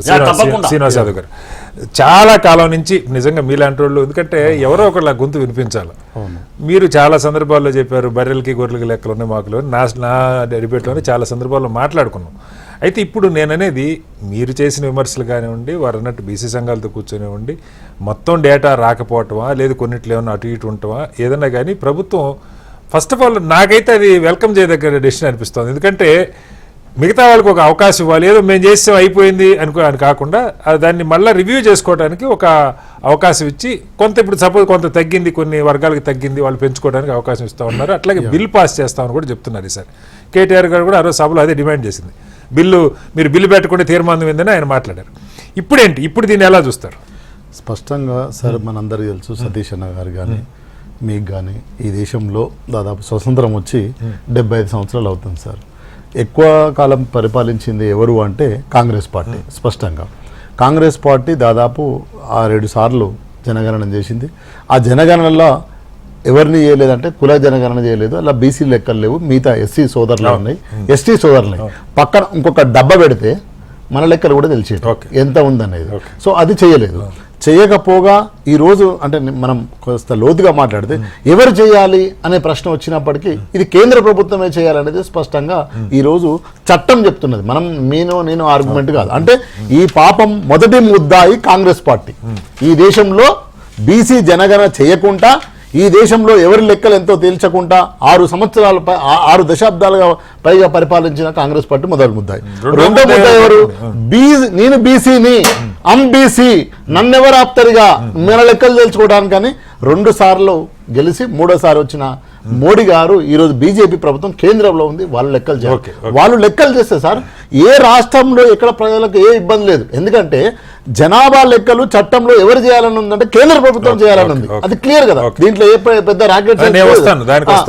శ్రీనివాస్ యాదవ్ గారు చాలా కాలం నుంచి నిజంగా మీలాంటి వాళ్ళు, ఎందుకంటే ఎవరో ఒకళ్ళ గొంతు వినిపించాలి. మీరు చాలా సందర్భాల్లో చెప్పారు బర్రెలకి గొర్రెలకి లెక్కలు ఉన్నాయి మాకులో, నా డిబేట్లోనే చాలా సందర్భాల్లో మాట్లాడుకున్నాం. అయితే ఇప్పుడు నేననేది మీరు చేసిన విమర్శలు కానివ్వండి, వారు అన్నట్టు బీసీ సంఘాలతో కూర్చొనివ్వండి, మొత్తం డేటా రాకపోవటమా లేదు కొన్నిట్లో ఏమన్నా అటు ఇటు ఉంటామా ఏదన్నా కానీ ప్రభుత్వం ఫస్ట్ ఆఫ్ ఆల్ నాకైతే అది వెల్కమ్ చేయదగ్గర డెసిషన్ అనిపిస్తుంది. ఎందుకంటే మిగతా వాళ్ళకి ఒక అవకాశం ఇవ్వాలి, ఏదో మేము చేసాం అయిపోయింది అని కాకుండా దాన్ని మళ్ళీ రివ్యూ చేసుకోవడానికి ఒక అవకాశం ఇచ్చి కొంత ఇప్పుడు సపోజ్ కొంత తగ్గింది, కొన్ని వర్గాలకి తగ్గింది, వాళ్ళు పెంచుకోవడానికి అవకాశం ఇస్తూ ఉన్నారు. అట్లాగే బిల్ పాస్ చేస్తామని కూడా చెప్తున్నారు. ఈసారి కేటీఆర్ గారు కూడా ఆ రోజు సభలో అదే డిమాండ్ చేసింది, మీరు బిల్లు పెట్టకుండా తీర్మానం ఏందని ఆయన మాట్లాడారు. ఇప్పుడేంటి, ఇప్పుడు దీన్ని ఎలా చూస్తారు? స్పష్టంగా సార్ మనందరికీ తెలుసు, సతీష్ అన్న గారు కానీ మీకు కానీ ఈ దేశంలో దాదాపు స్వతంత్రం వచ్చి 75 సంవత్సరాలు అవుతుంది సార్. ఎక్కువ కాలం పరిపాలించింది ఎవరు అంటే కాంగ్రెస్ పార్టీ. స్పష్టంగా కాంగ్రెస్ పార్టీ దాదాపు 6-7 సార్లు జనగణన చేసింది. ఆ జనగణనలో ఎవరిని చేయలేదంటే కుల జనగణన చేయలేదు, అలా బీసీ లెక్కలు లేవు, మిగతా ఎస్సీ సోదరులు ఉన్నాయి, ఎస్టీ సోదరులు ఉన్నాయి. పక్కన ఇంకొక డబ్బా పెడితే మన లెక్కలు కూడా తెలిసేది ఎంత ఉందనేది. సో అది చేయలేదు. చేయకపోగా ఈరోజు అంటే మనం కొంత లోతుగా మాట్లాడితే ఎవరు చేయాలి అనే ప్రశ్న వచ్చినప్పటికీ ఇది కేంద్ర ప్రభుత్వమే చేయాలనేది స్పష్టంగా ఈరోజు చట్టం చెప్తున్నది. మనం నేను ఆర్గ్యుమెంట్ కాదు. అంటే ఈ పాపం మొదటి ముద్దాయి కాంగ్రెస్ పార్టీ. ఈ దేశంలో బీసీ జనగణన చేయకుండా, ఈ దేశంలో ఎవరి లెక్కలు ఎంతో తేల్చకుండా 6 దశాబ్దాలుగా పైగా పరిపాలించిన కాంగ్రెస్ పార్టీ మొదటి ముద్దాయి. రెండో ముద్దాయి ఎవరు? నేను బీసీని, బీసీ నన్నెవరు ఆపుతారుగా మన లెక్కలు తెలుసుకోవడానికి. కానీ 2 సార్లు గెలిచి 3ఓసారి వచ్చిన మోడీ గారు ఈరోజు బీజేపీ ప్రభుత్వం కేంద్రంలో ఉంది. వాళ్ళు లెక్కలు చేయాలి. వాళ్ళు లెక్కలు చేస్తే సార్ ఏ రాష్ట్రంలో ఎక్కడ ప్రజలకు ఏ ఇబ్బంది లేదు. ఎందుకంటే జనాభా లెక్కలు చట్టంలో ఎవరు చేయాలని ఉందంటే కేంద్ర ప్రభుత్వం చేయాలని ఉంది. అది క్లియర్ కదా, దీంట్లో ఏ పెద్ద రాకెట్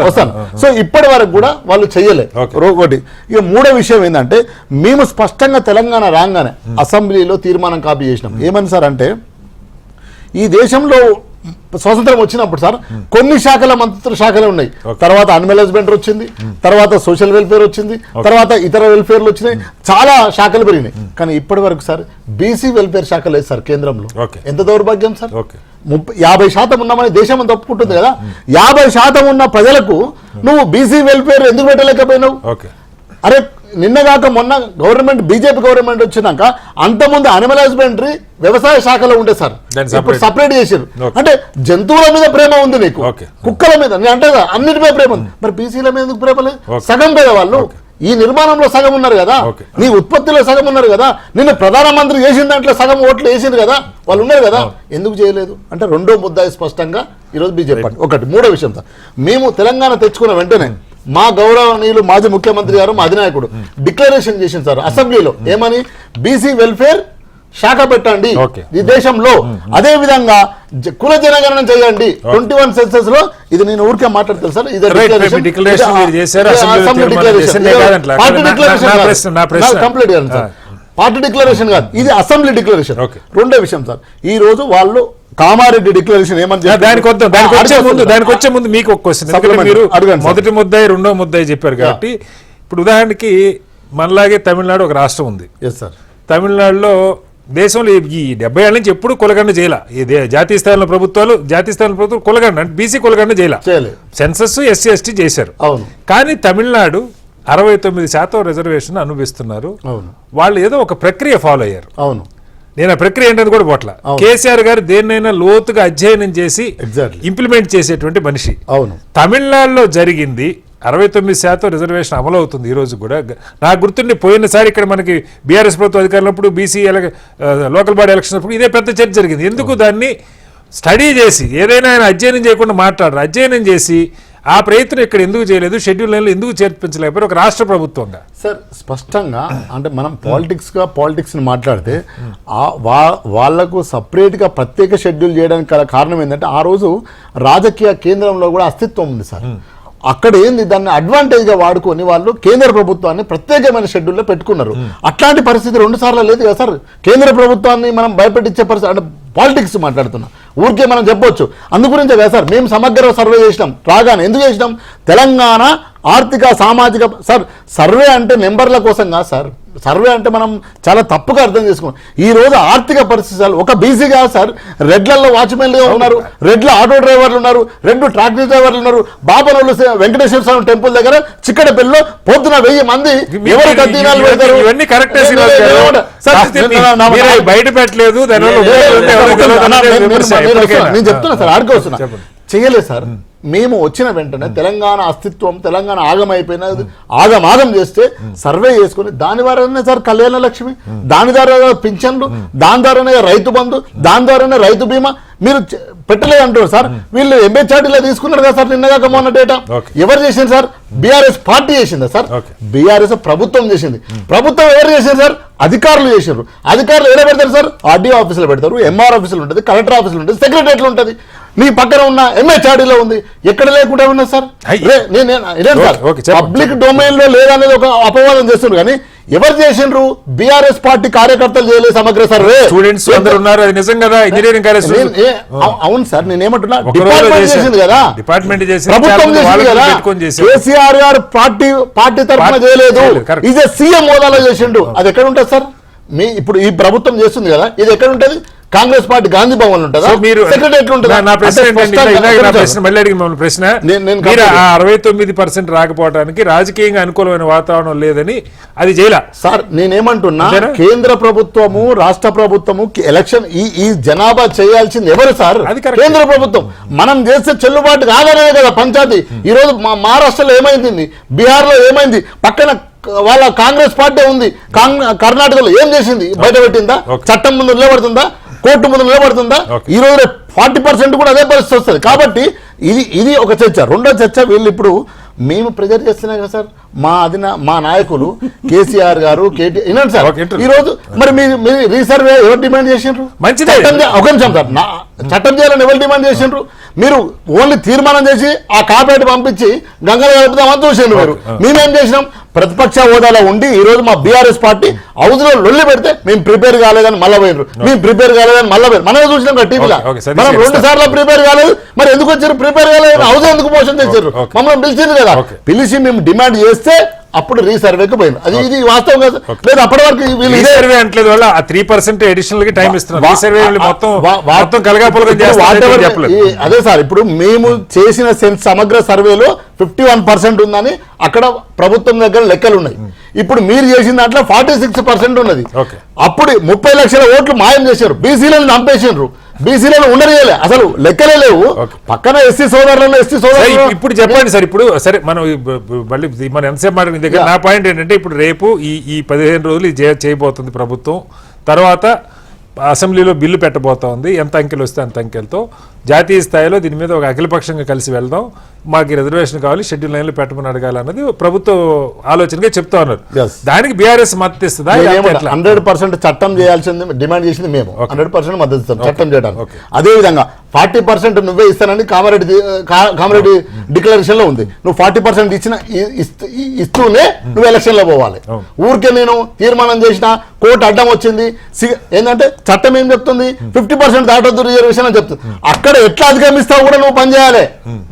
వస్తాను. సో ఇప్పటి వరకు కూడా వాళ్ళు చెయ్యలేదు. ఒకటి. ఇక మూడో విషయం ఏంటంటే మేము స్పష్టంగా తెలంగాణ రాగానే అసెంబ్లీలో తీర్మానం కాపీ చేసినాం. ఏమని సార్ అంటే ఈ దేశంలో స్వతంత్రం వచ్చినప్పుడు సార్ కొన్ని శాఖల మంత్రిత్వ శాఖలే ఉన్నాయి. తర్వాత అనిమల్ హస్బెండరీ వచ్చింది, తర్వాత సోషల్ వెల్ఫేర్ వచ్చింది, తర్వాత ఇతర వెల్ఫేర్లు వచ్చినాయి, చాలా శాఖలు పెరిగినాయి. కానీ ఇప్పటి వరకు సార్ బీసీ వెల్ఫేర్ శాఖ లేదు సార్ కేంద్రంలో. ఎంత దౌర్భాగ్యం సార్. 50% ఉన్నామని దేశం అంతా ఒప్పుకుంటుంది కదా. 50% ఉన్న ప్రజలకు నువ్వు బీసీ వెల్ఫేర్ ఎందుకు పెట్టలేకపోయినావు? అరే నిన్నగాక మొన్న గవర్నమెంట్ బీజేపీ గవర్నమెంట్ వచ్చినాక అంతకుముందు అనిమల్ హస్బెండరీ వ్యవసాయ శాఖలో ఉండే సార్, ఇప్పుడు సపరేట్ చేశారు. అంటే జంతువుల మీద ప్రేమ ఉంది నీకు, కుక్కల మీద అంటే అన్నిటిపై ప్రేమ ఉంది. మరి బీసీల మీద ఎందుకు ప్రేమ లేదు? సగం పేదవాళ్ళు ఈ నిర్మాణంలో సగం ఉన్నారు కదా, నీ ఉత్పత్తిలో సగం ఉన్నారు కదా, నిన్ను ప్రధానమంత్రి చేసిన దాంట్లో సగం ఓట్లు వేసింది కదా, వాళ్ళు ఉన్నారు కదా, ఎందుకు చేయలేదు అంటే రెండో ముద్దాయి స్పష్టంగా ఈరోజు బీజేపీ పార్టీ. ఒకటి. మూడో విషయం సార్, మేము తెలంగాణ తెచ్చుకున్న వెంటనే మా గౌరవనీయులు మాజీ ముఖ్యమంత్రి గారు మా అధినాయకుడు డిక్లరేషన్ చేసింది సార్ అసెంబ్లీలో. ఏమని? బీసీ వెల్ఫేర్ శాఖ పెట్టండి ఈ దేశంలో, అదే విధంగా కుల జనగణన చేయండి 21 సెన్సస్ లో. ఇది నేను ఊరికే మాట్లాడతాను సార్, ఇది పార్టీ డిక్లరేషన్ కాదు, ఇది అసెంబ్లీ డిక్లరేషన్. రెండో విషయం సార్, ఈ రోజు వాళ్ళు కామారెడ్డి డిక్లరేషన్ ఏమని దానికి వచ్చే ముందు మీకు ఒక క్వశ్చన్. మీరు మొదటి ముద్దాయి రెండో ముద్దాయి చెప్పారు కాబట్టి ఇప్పుడు ఉదాహరణకి మనలాగే తమిళనాడు ఒక రాష్ట్రం ఉంది. తమిళనాడులో దేశంలో ఈ 70 ఏళ్ళ నుంచి ఎప్పుడు కులగణన చేయాల. జాతీయ స్థాయిలో ప్రభుత్వం కులగణన అంటే బీసీ కులగణన చేయాల. సెన్సస్ ఎస్సీ ఎస్టీ చేశారు. కానీ తమిళనాడు 69% రిజర్వేషన్ అనుభవిస్తున్నారు. వాళ్ళు ఏదో ఒక ప్రక్రియ ఫాలో అయ్యారు. నేను ఆ ప్రక్రియ ఏంటని కూడా పోట్ల. కేసీఆర్ గారు దేన్నైనా లోతుగా అధ్యయనం చేసి ఇంప్లిమెంట్ చేసేటువంటి మనిషి. తమిళనాడులో జరిగింది 69% రిజర్వేషన్ అమలు అవుతుంది ఈ రోజు కూడా. నాకు గుర్తుండి పోయినసారి ఇక్కడ మనకి బీఆర్ఎస్ ప్రభుత్వం అధికారులప్పుడు బీసీ లోకల్ బాడీ ఎలక్షన్ అప్పుడు ఇదే పెద్ద చర్చ జరిగింది. ఎందుకు దాన్ని స్టడీ చేసి ఏదైనా ఆయన అధ్యయనం చేయకుండా మాట్లాడరు, అధ్యయనం చేసి ఆ ప్రయత్నం ఇక్కడ ఎందుకు చేయలేదు, షెడ్యూల్ లైన్లో ఎందుకు చేర్పించలేకపోయారు ఒక రాష్ట్ర ప్రభుత్వంగా? సార్ స్పష్టంగా అంటే మనం పాలిటిక్స్ని మాట్లాడితే వాళ్లకు సపరేట్గా ప్రత్యేక షెడ్యూల్ చేయడానికి కారణం ఏంటంటే ఆ రోజు రాజకీయ కేంద్రంలో కూడా అస్తిత్వం ఉంది సార్. అక్కడ ఏంది దాన్ని అడ్వాంటేజ్గా వాడుకొని వాళ్ళు కేంద్ర ప్రభుత్వాన్ని ప్రత్యేకమైన షెడ్యూల్లో పెట్టుకున్నారు. అట్లాంటి పరిస్థితి 2 సార్లు లేదు కదా సార్. కేంద్ర ప్రభుత్వాన్ని మనం భయపెట్టించే పరిస్థితి అంటే పాలిటిక్స్ మాట్లాడుతున్నా ఊరికే మనం చెప్పొచ్చు. అందుగురించే కదా సార్ మేము సమగ్ర సర్వే చేసినాం రాగానే. ఎందుకు చేసినాం? తెలంగాణ ఆర్థిక సామాజిక సార్ సర్వే అంటే నెంబర్ల కోసం కాదు సార్. సర్వే అంటే మనం చాలా తప్పుగా అర్థం చేసుకున్నాం. ఈ రోజు ఆర్థిక పరిస్థితులు ఒక బీసీ కాదు సార్. రెడ్లలో వాచ్మెన్లు ఉన్నారు, రెడ్ల ఆటో డ్రైవర్లు ఉన్నారు, 2 ట్రాక్టర్ డ్రైవర్లు ఉన్నారు. బాబనోళ్ళు వెంకటేశ్వర స్వామి టెంపుల్ దగ్గర చిక్కడపల్లిలో పొద్దున 1000 మంది ఎవరు కత్తినాలు పెడతారు. ఇవన్నీ కరెక్టే బయట పెట్టలేదు. నేను చెప్తున్నా సార్, ఆడికి వస్తున్నా చెయ్యలేదు సార్. మేము వచ్చిన వెంటనే తెలంగాణ అస్తిత్వం, తెలంగాణ ఆగం చేస్తే సర్వే చేసుకుని దాని ద్వారానే సార్ కళ్యాణ లక్ష్మి, దాని ద్వారా పింఛన్లు, దాని ద్వారానే రైతు బంధు, దాని ద్వారానే రైతు బీమా మీరు పెట్టలేదు అంటారు సార్. వీళ్ళు ఎంబెచ్ఆర్టీలో తీసుకున్నారు కదా సార్ నిన్నగాక మొన్న డేటా. ఎవరు చేసింది సార్? బీఆర్ఎస్ పార్టీ చేసిందా సార్? బీఆర్ఎస్ ప్రభుత్వం చేసింది. ప్రభుత్వం ఎవరు చేసింది సార్? అధికారులు చేసారు. అధికారులు ఎలా పెడతారు సార్? ఆర్డీఓ ఆఫీసులో పెడతారు, ఎంఆర్ ఆఫీసులో ఉంటుంది, కలెక్టర్ ఆఫీసులో ఉంటుంది, సెక్రటరీలో ఉంటుంది. మీ పక్కన ఉన్న ఎంహెచ్ఆర్డీలో ఉంది, ఎక్కడ లేకుండా ఉన్నా సార్. పబ్లిక్ డొమైన్ లో లేదనేది ఒక అపవాదం చేస్తున్నారు. కానీ ఎవరు చేసిండ్రు? బీఆర్ఎస్ పార్టీ కార్యకర్తలు చేయలేదు సమగ్ర సర్వే. స్టూడెంట్స్ అందరూ ఉన్నారు, అది నిజం కదా. ఇంజనీరింగ్ కాలేజ్ అవును సార్, నేనేమంటున్నా డిపార్ట్మెంట్ చేసింది కదా, డిపార్ట్మెంట్ చేసింది, ప్రభుత్వం చేసింది కదా. కేసీఆర్ గారు పార్టీ తరఫున చేయలేదు, ఇది సీఎం హోదాలో చేసిండు. అది ఎక్కడ ఉంటుంది సార్? ఇప్పుడు ఈ ప్రభుత్వం చేస్తుంది కదా, ఇది ఎక్కడ ఉంటుంది? కాంగ్రెస్ పార్టీ గాంధీ భవన్ ఉంటుందా? మీరు సెక్రటరీ ఉంటుందా? నా ప్రశ్న మళ్ళీ అడిగి మమ్మల్ని ప్రశ్న, 69% రాకపోవడానికి రాజకీయంగా అనుకూలమైన వాతావరణం లేదని అది చేయలే సార్. నేనేమంటున్నా, కేంద్ర ప్రభుత్వము రాష్ట్ర ప్రభుత్వము ఎలక్షన్ ఈ జనాభా చేయాల్సింది ఎవరు సార్? కేంద్ర ప్రభుత్వం. మనం చేస్తే చెల్లుబాటు కాదనే కదా పంచాయతీ. ఈ రోజు మహారాష్ట్రలో ఏమైంది, బీహార్ లో ఏమైంది, పక్కన వాళ్ళ కాంగ్రెస్ పార్టీ ఉంది. కర్ణాటకలో ఏం చేసింది? బయట పెట్టిందా? చట్టం ముందు నిలబడుతుందా? కోర్టు ముందు నిలబడుతుందా? ఈ రోజు 40% కూడా అదే పరిస్థితి వస్తుంది. కాబట్టి ఇది ఒక చర్చ. రెండో చర్చ, వీళ్ళు ఇప్పుడు మేము ప్రెజర్ చేస్తున్నాం కదా సార్. మా నాయకులు కేసీఆర్ గారు, కేటీఆర్ సార్ ఈ రోజు మరి మీరు రీసర్వే ఎవరు డిమాండ్ చేసిండ్రు? ఒక నిమిషం సార్, చట్టం చేయాలని ఎవరు డిమాండ్ చేసిండ్రు? మీరు ఓన్లీ తీర్మానం చేసి ఆ కాపీని పంపించి గంగలు కలుపుదామని చూసిండ్రు. మీరు మేమేం చేసినాం? ప్రతిపక్ష హోదాలో ఉండి ఈ రోజు మా బీఆర్ఎస్ పార్టీ హౌస్ లో లొల్లి పెడితే మేము ప్రిపేర్ కాలేదని మళ్ళీ పోయినారు, మేము ప్రిపేర్ కాలేదని మళ్ళీ పోయారు. మనమే చూసినాం కదా టీవీలో. మనం 2 సార్లు ప్రిపేర్ కాలేదు, మరి ఎందుకు వచ్చారు? ప్రిపేర్ కాలేదు, హౌస్ ఎందుకు మోషన్ చేశారు? మమ్మల్ని పిలిచింది కదా, పిలిచి మేము డిమాండ్ చేస్తే అప్పుడు రీసర్వేకి పోయింది. అది ఇది వాస్తవం కదా. లేదు అప్పటి వరకు రీసర్వే అంటలేదు, వల్ల 3% అడిషనల్ గా టైం ఇస్తున్నారు. అదే సార్, ఇప్పుడు మేము చేసిన సమగ్ర సర్వేలో 51% ఉందని అక్కడ ప్రభుత్వం దగ్గర లెక్కలు ఉన్నాయి. ఇప్పుడు మీరు చేసిన దాంట్లో 46% ఉన్నది. అప్పుడు 30 లక్షల ఓట్లు మాయం చేశారు, బీసీలను చంపేసారు, బీసీలను ఉండనియలే, అసలు లెక్కలే లేవు. పక్కన ఎస్సీ సోదరులను ఇప్పుడు చెప్పండి సార్. ఇప్పుడు సరే, మనం మళ్ళీ మనం ఎంతసేపు మాట్లాడిన దగ్గర నా పాయింట్ ఏంటంటే, ఇప్పుడు రేపు ఈ 15 రోజులు చేయబోతుంది ప్రభుత్వం. తర్వాత అసెంబ్లీలో బిల్లు పెట్టబోతా ఉంది. ఎంత అంకెలు వస్తే అంత అంకెలతో జాతీయ స్థాయిలో దీని మీద ఒక అఖిలపక్షంగా కలిసి వెళ్దాం, మాకు రిజర్వేషన్ కావాలి, షెడ్యూల్ లైన్లో పెట్టమని అడగాలన్నది ప్రభుత్వ ఆలోచనగా చెప్తా ఉన్నారు. దానికి బీఆర్ఎస్ మద్దతు ఇస్తుందా? 100% చట్టం చేయాల్సింది డిమాండ్ చేసింది మేము. 100% మద్దతు ఇస్తాం చట్టం చేయడానికి. అదే విధంగా 40% నువ్వే ఇస్తానని కామారెడ్డి డిక్లరేషన్ లో ఉంది. నువ్వు 40% ఇస్తూనే నువ్వు ఎలక్షన్ లో పోవాలి. ఊరికే నేను తీర్మానం చేసిన కోర్టు అడ్డం వచ్చింది ఏంటంటే చట్టం ఏం చెప్తుంది? 50% దాటొద్దు రిజర్వేషన్ అని చెప్తుంది. అక్కడ ఎట్లా అధిగమిస్తావు కూడా నువ్వు పనిచేయాలి.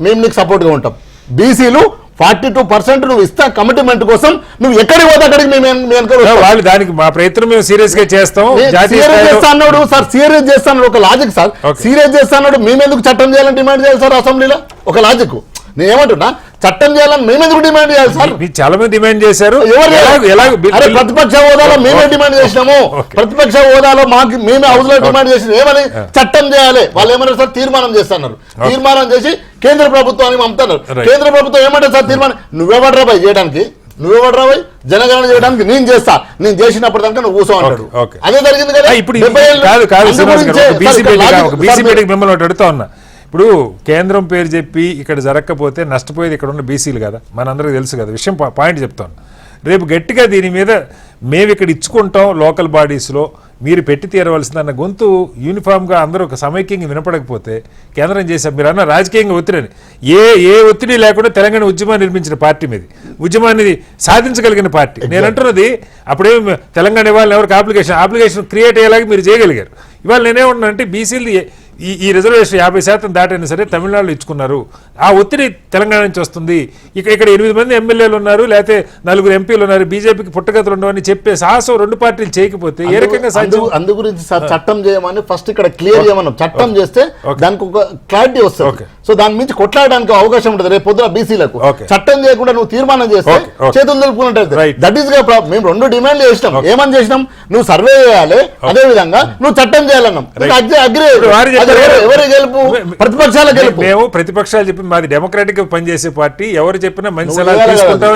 మేము నీకు సపోర్ట్ గా ఉంటాం. బీసీలు 42% నువ్వు ఇస్తా కమిట్మెంట్ కోసం, నువ్వు ఎక్కడికి పోతే అక్కడికి మేము దానికి మా ప్రయత్నం మేము సీరియస్ గా చేస్తాం. చేస్తాడు సార్, సీరియస్ చేస్తాను ఒక లాజిక్ సార్. సీరియస్ చేస్తాడు, మేమెందుకు చట్టం చేయాలని డిమాండ్ చేయాలి సార్? అసెంబ్లీలో ఒక లాజిక్. నేను ఏమంటున్నా, చట్టం చేయాలని మేమెందుకు డిమాండ్ చేయాలి సార్? చాలా మంది డిమాండ్ చేశారు. ప్రతిపక్ష హోదాలో మేమే డిమాండ్ చేసినాము. ప్రతిపక్ష హోదాలో మేమే హౌస్ లో డిమాండ్ చేసినాం. ఏమని? చట్టం చేయాలి. వాళ్ళు ఏమన్నారు సార్? తీర్మానం చేస్తున్నారు. తీర్మానం చేసి కేంద్ర ప్రభుత్వానికి పంపుతున్నారు. కేంద్ర ప్రభుత్వం ఏమంటారు సార్? తీర్మానం నువ్వెవడ్రా భయ్ చేయడానికి, నువ్వెవడ్రా భయ్ జనగణన చేయడానికి? నేను చేస్తా, నేను చేసినప్పుడు దాకా నువ్వు కూర్చో అంటాడు. అదే జరిగింది కదా. ఇప్పుడు మిమ్మల్ని అడుగుతా ఉన్నా, ఇప్పుడు కేంద్రం పేరు చెప్పి ఇక్కడ జరగకపోతే నష్టపోయేది ఇక్కడ ఉన్న బీసీలు కదా, మనందరికీ తెలుసు కదా విషయం. పాయింట్ చెప్తాను, రేపు గట్టిగా దీని మీద మేము ఇక్కడ ఇచ్చుకుంటాం లోకల్ బాడీస్లో, మీరు పెట్టి తీరవలసిందన్న గొంతు యూనిఫామ్గా అందరూ ఒక సమైక్యంగా వినపడకపోతే కేంద్రం చేశారు. మీరు అన్న రాజకీయంగా ఒత్తిడిని ఏ ఒత్తిడి లేకుండా తెలంగాణ ఉద్యమాన్ని నిర్మించిన పార్టీ మీద, ఉద్యమాన్ని సాధించగలిగిన పార్టీ. నేను అంటున్నది, అప్పుడేం తెలంగాణ ఇవ్వాలని ఎవరికి అప్లికేషన్ క్రియేట్ అయ్యేలాగా మీరు చేయగలిగారు. ఇవాళ నేనేమన్నా అంటే బీసీలు ఈ రిజర్వేషన్ 50% దాటైనా సరే తమిళనాడులో ఇచ్చుకున్నారు. ఆ ఒత్తిడి తెలంగాణ నుంచి వస్తుంది. ఇక్కడ 8 మంది ఎమ్మెల్యేలు ఉన్నారు, లేకపోతే 4 ఎంపీలు ఉన్నారు, బీజేపీకి పుట్టగతులు ఉండవని చెప్పే సాహసం 2 పార్టీలు చేయకపోతే ఏ రకంగా సాధ్యం? అందు గురించి సార్ చట్టం చేయమని ఫస్ట్ ఇక్కడ క్లియర్ చేయమన్నాం. చట్టం చేస్తే దానికి ఒక క్లారిటీ వస్తుంది. సో దాని మించి కొట్లాడడానికి అవకాశం ఉంటుంది రేపు పొద్దున బీసీలకు. చట్టం చేయకుండా నువ్వు తీర్మానం చేస్తే చేతులు దులుపుకున్నట్టు. దట్ ఈస్ మేము 2 డిమాండ్లు చేసినాం. ఏమని చేసినాం? నువ్వు సర్వే చేయాలి, అదే విధంగా నువ్వు చట్టం చేయాలన్నాం. అగ్రి ఎవరి గెలుపు? ప్రతిపక్షాల గెలుపు. మేము ప్రతిపక్షాలు చెప్పి మాది డెమోక్రాటిక్ పనిచేసే పార్టీ, ఎవరు చెప్పినా మంచి సలహా తీసుకుంటాం.